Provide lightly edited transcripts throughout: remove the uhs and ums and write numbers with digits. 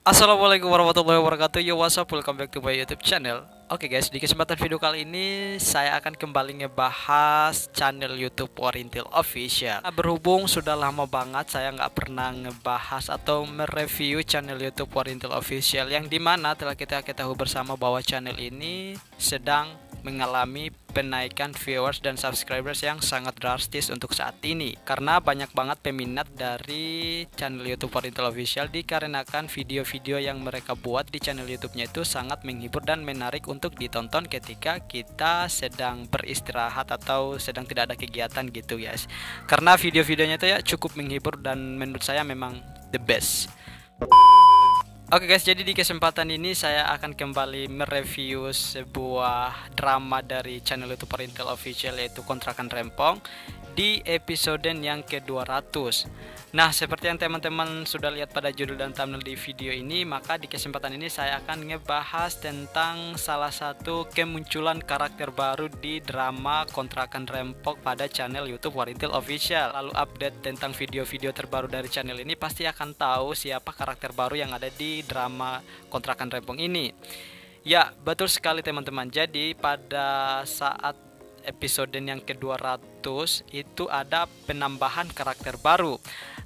Assalamualaikum warahmatullahi wabarakatuh. Yo, what's up? Welcome back to my YouTube channel. Oke guys, di kesempatan video kali ini saya akan kembali ngebahas channel YouTube Warintil Official. Berhubung sudah lama banget saya nggak pernah ngebahas atau mereview channel YouTube Warintil Official, yang dimana telah kita ketahui bersama bahwa channel ini sedang mengalami penaikan viewers dan subscribers yang sangat drastis untuk saat ini, karena banyak banget peminat dari channel YouTube Warintil Official dikarenakan video-video yang mereka buat di channel YouTube-nya itu sangat menghibur dan menarik untuk ditonton ketika kita sedang beristirahat atau sedang tidak ada kegiatan gitu guys. Karena video-videonya itu ya cukup menghibur dan menurut saya memang the best. Oke guys, jadi di kesempatan ini saya akan kembali mereview sebuah drama dari channel YouTube Warintil Official, yaitu Kontrakan Rempong, di episode yang ke-200. Nah, seperti yang teman-teman sudah lihat pada judul dan thumbnail di video ini, maka di kesempatan ini saya akan ngebahas tentang salah satu kemunculan karakter baru di drama Kontrakan Rempong pada channel YouTube Warintil Official. Lalu update tentang video-video terbaru dari channel ini, pasti akan tahu siapa karakter baru yang ada di drama Kontrakan Rempong ini. Ya, betul sekali teman-teman. Jadi pada saat episode yang ke-200 itu ada penambahan karakter baru.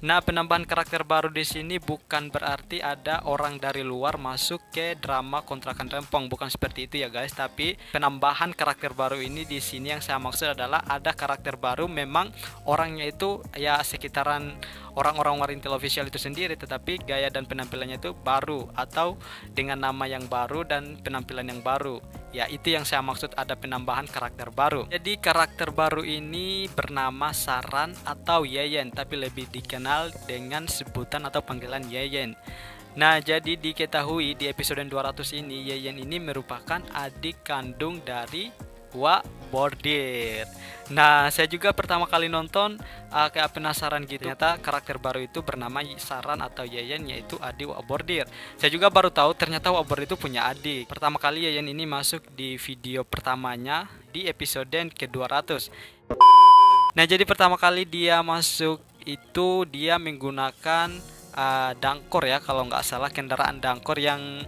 Nah, penambahan karakter baru di sini bukan berarti ada orang dari luar masuk ke drama Kontrakan Rempong, bukan seperti itu ya guys. Tapi penambahan karakter baru ini di sini yang saya maksud adalah ada karakter baru, memang orangnya itu ya sekitaran orang-orang Warintil Official itu sendiri, tetapi gaya dan penampilannya itu baru atau dengan nama yang baru dan penampilan yang baru. Ya, itu yang saya maksud ada penambahan karakter baru. Jadi karakter baru ini bernama Saran atau Yeyen, tapi lebih dikenal dengan sebutan atau panggilan Yeyen. Nah, jadi diketahui di episode 200 ini Yeyen ini merupakan adik kandung dari Wak Bordir. Nah, saya juga pertama kali nonton kayak penasaran gitu. Ternyata karakter baru itu bernama Saran atau Yeyen, yaitu adik Wak Bordir. Saya juga baru tahu ternyata Wak Bordir itu punya adik. Pertama kali Yeyen ini masuk di video pertamanya di episode ke-200. Nah, jadi pertama kali dia masuk itu dia menggunakan dangkor ya, kalau nggak salah kendaraan dangkor yang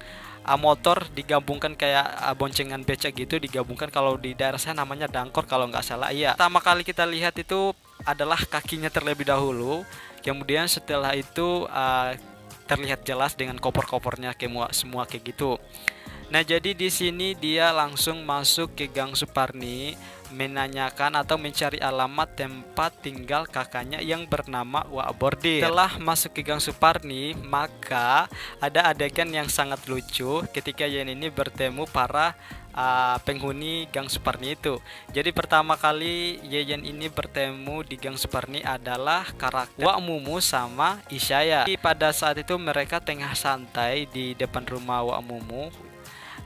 motor digabungkan kayak boncengan becak gitu, digabungkan. Kalau di daerah saya namanya dangkor kalau nggak salah. Iya, pertama kali kita lihat itu adalah kakinya terlebih dahulu, kemudian setelah itu terlihat jelas dengan koper-kopernya semua kayak gitu. Nah, jadi di sini dia langsung masuk ke Gang Suparni, menanyakan atau mencari alamat tempat tinggal kakaknya yang bernama Wak Bordir. Setelah masuk ke Gang Suparni, maka ada adegan yang sangat lucu ketika Yen ini bertemu para penghuni Gang Suparni itu. Jadi pertama kali Yeyen ini bertemu di Gang Suparni adalah karakter Wak Mumu sama Isyaya. Pada saat itu mereka tengah santai di depan rumah Wak Mumu,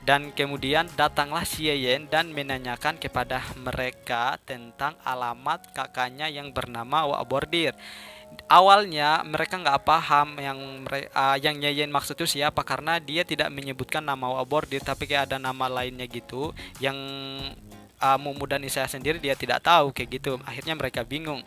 dan kemudian datanglah si Yeyen dan menanyakan kepada mereka tentang alamat kakaknya yang bernama Wak Bordir. Awalnya mereka nggak paham yang Yeyen maksud itu siapa, karena dia tidak menyebutkan nama Wak Bordir, tapi kayak ada nama lainnya gitu yang Mumu dan Isaya sendiri dia tidak tahu kayak gitu. Akhirnya mereka bingung.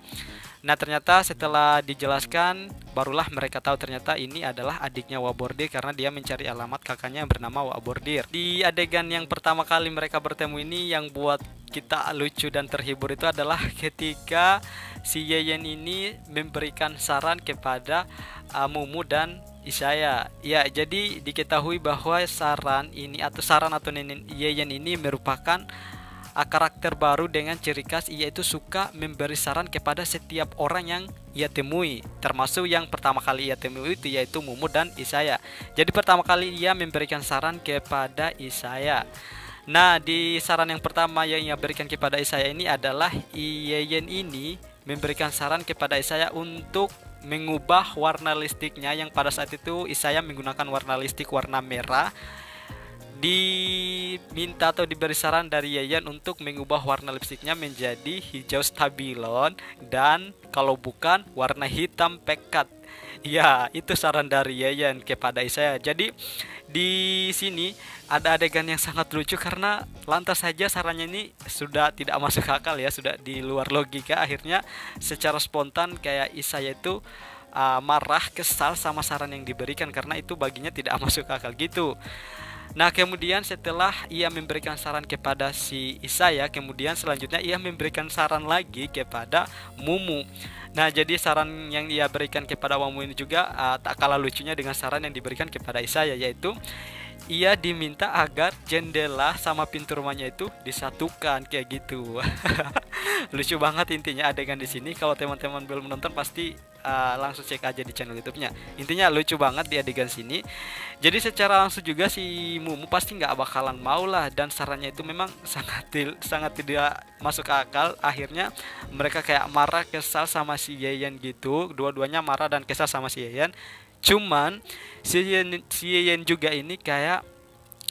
Nah, ternyata setelah dijelaskan barulah mereka tahu ternyata ini adalah adiknya Wak Bordir, karena dia mencari alamat kakaknya yang bernama Wak Bordir. Di adegan yang pertama kali mereka bertemu ini, yang buat kita lucu dan terhibur itu adalah ketika si Yeyen ini memberikan saran kepada Mumu dan Isaya. Ya, jadi diketahui bahwa saran atau nenek Yeyen ini merupakan karakter baru dengan ciri khas ia itu suka memberi saran kepada setiap orang yang ia temui, termasuk yang pertama kali ia temui itu yaitu Mumu dan Isaya. Jadi pertama kali ia memberikan saran kepada Isaya. Nah, di saran yang pertama yang ia berikan kepada Isaya ini adalah Yeyen ini memberikan saran kepada Isaya untuk mengubah warna lipstiknya, yang pada saat itu Isaya menggunakan warna lipstik warna merah. Diminta atau diberi saran dari Yeyen untuk mengubah warna lipstiknya menjadi hijau stabilon, dan kalau bukan warna hitam pekat. Ya, itu saran dari Yeyen kepada Isaya. Jadi di sini ada adegan yang sangat lucu karena lantas saja sarannya ini sudah tidak masuk akal ya, sudah di luar logika. Akhirnya secara spontan kayak Isaya itu marah, kesal sama saran yang diberikan karena itu baginya tidak masuk akal gitu. Nah, kemudian setelah ia memberikan saran kepada si Isaya, kemudian selanjutnya ia memberikan saran lagi kepada Mumu. Nah, jadi saran yang ia berikan kepada Mumu ini juga tak kalah lucunya dengan saran yang diberikan kepada Isaya, yaitu ia diminta agar jendela sama pintu rumahnya itu disatukan kayak gitu. Lucu banget intinya adegan di sini. Kalau teman-teman belum menonton pasti langsung cek aja di channel YouTube-nya. Intinya lucu banget di adegan sini. Jadi secara langsung juga si Mumu pasti nggak bakalan mau lah, dan sarannya itu memang sangat tidak masuk akal. Akhirnya mereka kayak marah, kesal sama si Yeyen gitu. Dua-duanya marah dan kesal sama si Yeyen. Cuman si Yeyen juga ini kayak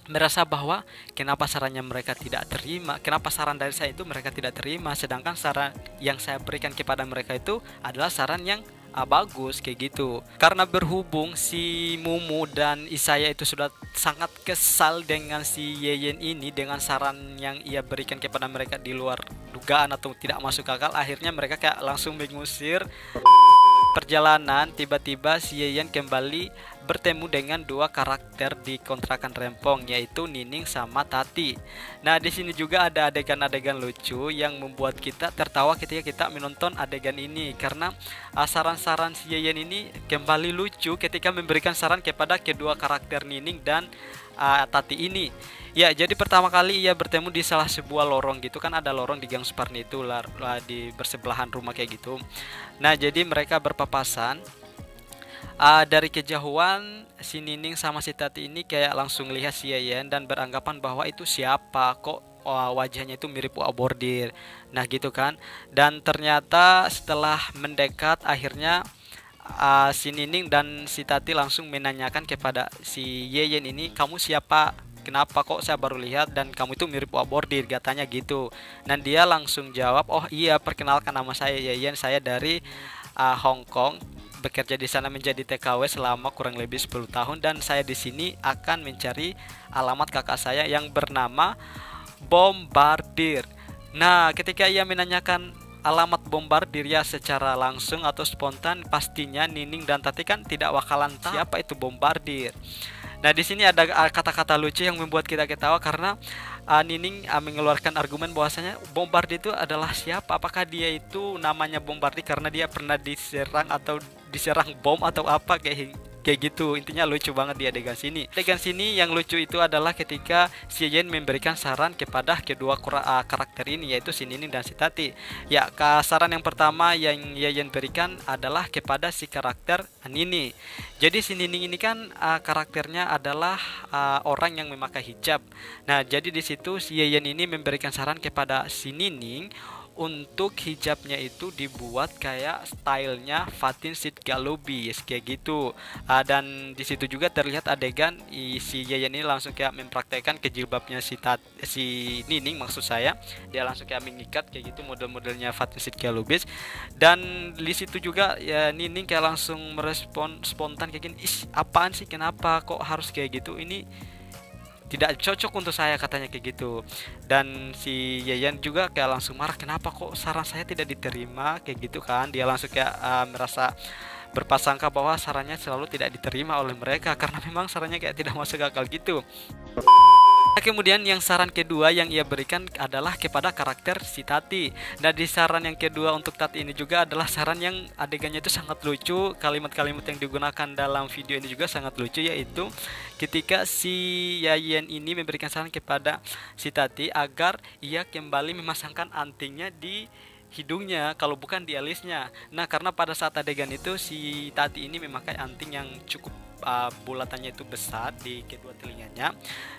merasa bahwa kenapa sarannya mereka tidak terima, kenapa saran dari saya itu mereka tidak terima, sedangkan saran yang saya berikan kepada mereka itu adalah saran yang bagus kayak gitu. Karena berhubung si Mumu dan Isaya itu sudah sangat kesal dengan si Yeyen ini, dengan saran yang ia berikan kepada mereka di luar dugaan atau tidak masuk akal, akhirnya mereka kayak langsung mengusir. Perjalanan tiba-tiba si Yeyen kembali bertemu dengan dua karakter di kontrakan rempong, yaitu Nining sama Tati. Nah, di sini juga ada adegan-adegan lucu yang membuat kita tertawa ketika kita menonton adegan ini, karena saran-saran si Yeyen ini kembali lucu ketika memberikan saran kepada kedua karakter Nining dan Tati ini. Ya, jadi pertama kali ia bertemu di salah sebuah lorong gitu kan, ada lorong di Gang Suparni itu lah, di bersebelahan rumah kayak gitu. Nah, jadi mereka berpapasan. Dari kejauhan si Nining sama si Tati ini kayak langsung lihat si Yeyen dan beranggapan bahwa itu siapa kok wajahnya itu mirip Wak Bordir. Nah gitu kan. Dan ternyata setelah mendekat akhirnya si Nining dan si Tati langsung menanyakan kepada si Yeyen ini, kamu siapa? Kenapa kok saya baru lihat dan kamu itu mirip Wak Bordir, katanya gitu. Dan dia langsung jawab, oh iya, perkenalkan, nama saya Yeyen, saya dari Hong Kong, bekerja di sana menjadi TKW selama kurang lebih 10 tahun, dan saya di sini akan mencari alamat kakak saya yang bernama Bombardir. Nah, ketika ia menanyakan alamat Bombardir ya secara langsung atau spontan, pastinya Nining dan Tati kan tidak bakalan tahu siapa itu Bombardir. Nah, di sini ada kata-kata lucu yang membuat kita ketawa karena Nining mengeluarkan argumen bahwasanya Bombardir itu adalah siapa? Apakah dia itu namanya Bombardir karena dia pernah diserang atau diserang bom atau apa kayak gitu. Intinya lucu banget di adegan sini. Adegan sini yang lucu itu adalah ketika si Yeyen memberikan saran kepada kedua karakter ini, yaitu si Nining dan si Tati. Ya, saran yang pertama yang Yeyen berikan adalah kepada si karakter Nining. Jadi si Nining ini kan karakternya adalah orang yang memakai hijab. Nah, jadi di situ si Yeyen ini memberikan saran kepada si Nining untuk hijabnya itu dibuat kayak stylenya Fatin Sidqa Lubis kayak gitu. Dan di situ juga terlihat adegan si Yeyen ini langsung kayak mempraktekkan ke jilbabnya si Nining, maksud saya. Dia langsung kayak mengikat kayak gitu model-modelnya Fatin Sidqa Lubis. Dan di situ juga ya Nining kayak langsung merespon spontan kayak gini, "Ih, apaan sih, kenapa kok harus kayak gitu? Ini tidak cocok untuk saya," katanya kayak gitu. Dan si Yeyen juga kayak langsung marah, kenapa kok saran saya tidak diterima kayak gitu kan. Dia langsung kayak merasa berprasangka bahwa sarannya selalu tidak diterima oleh mereka karena memang sarannya kayak tidak masuk akal gitu. Kemudian yang saran kedua yang ia berikan adalah kepada karakter si Tati. Dan di saran yang kedua untuk Tati ini juga adalah saran yang adegannya itu sangat lucu. Kalimat-kalimat yang digunakan dalam video ini juga sangat lucu, yaitu ketika si Yeyen ini memberikan saran kepada si Tati agar ia kembali memasangkan antingnya di hidungnya kalau bukan di alisnya. Nah, karena pada saat adegan itu si Tati ini memakai anting yang cukup bulatannya itu besar di kedua telinganya.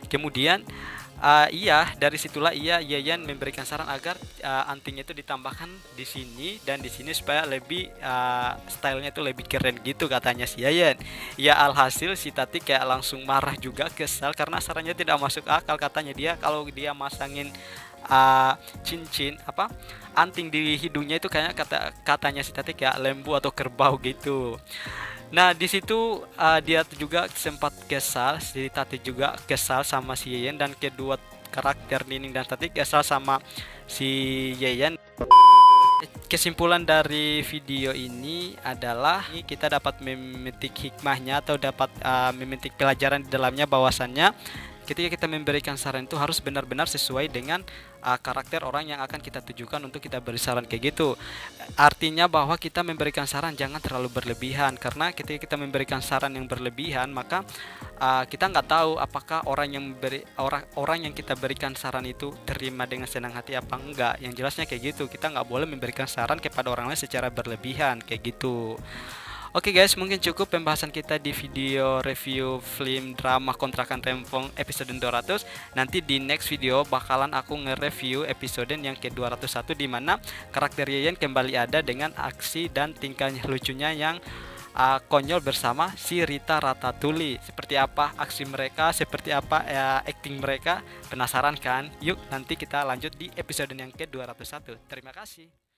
Kemudian dari situlah Yeyen memberikan saran agar antingnya itu ditambahkan di sini dan di sini supaya lebih stylenya itu lebih keren gitu, katanya si Yeyen. Ya, alhasil si Tati kayak langsung marah juga, kesal karena sarannya tidak masuk akal. Katanya dia kalau dia masangin cincin anting di hidungnya itu kayaknya katanya si Tati kayak lembu atau kerbau gitu. Nah, di situ dia juga sempat kesal, si Tati juga kesal sama si Yeyen, dan kedua karakter Nining dan Tati kesal sama si Yeyen. kesimpulan dari video ini adalah kita dapat memetik hikmahnya atau dapat memetik pelajaran di dalamnya, bahwasannya ketika kita memberikan saran itu harus benar-benar sesuai dengan karakter orang yang akan kita tujukan untuk kita beri saran kayak gitu. Artinya bahwa kita memberikan saran jangan terlalu berlebihan, karena ketika kita memberikan saran yang berlebihan maka kita nggak tahu apakah orang yang kita berikan saran itu terima dengan senang hati apa enggak. Yang jelasnya kayak gitu, kita nggak boleh memberikan saran kepada orang lain secara berlebihan kayak gitu. Oke guys, mungkin cukup pembahasan kita di video review film drama Kontrakan Rempong episode 200. Nanti di next video bakalan aku nge-review episode yang ke-201, di mana karakter Yeyen kembali ada dengan aksi dan tingkah lucunya yang konyol bersama si Rita Ratatouille. Seperti apa aksi mereka, seperti apa acting mereka, penasaran kan? Yuk nanti kita lanjut di episode yang ke-201. Terima kasih.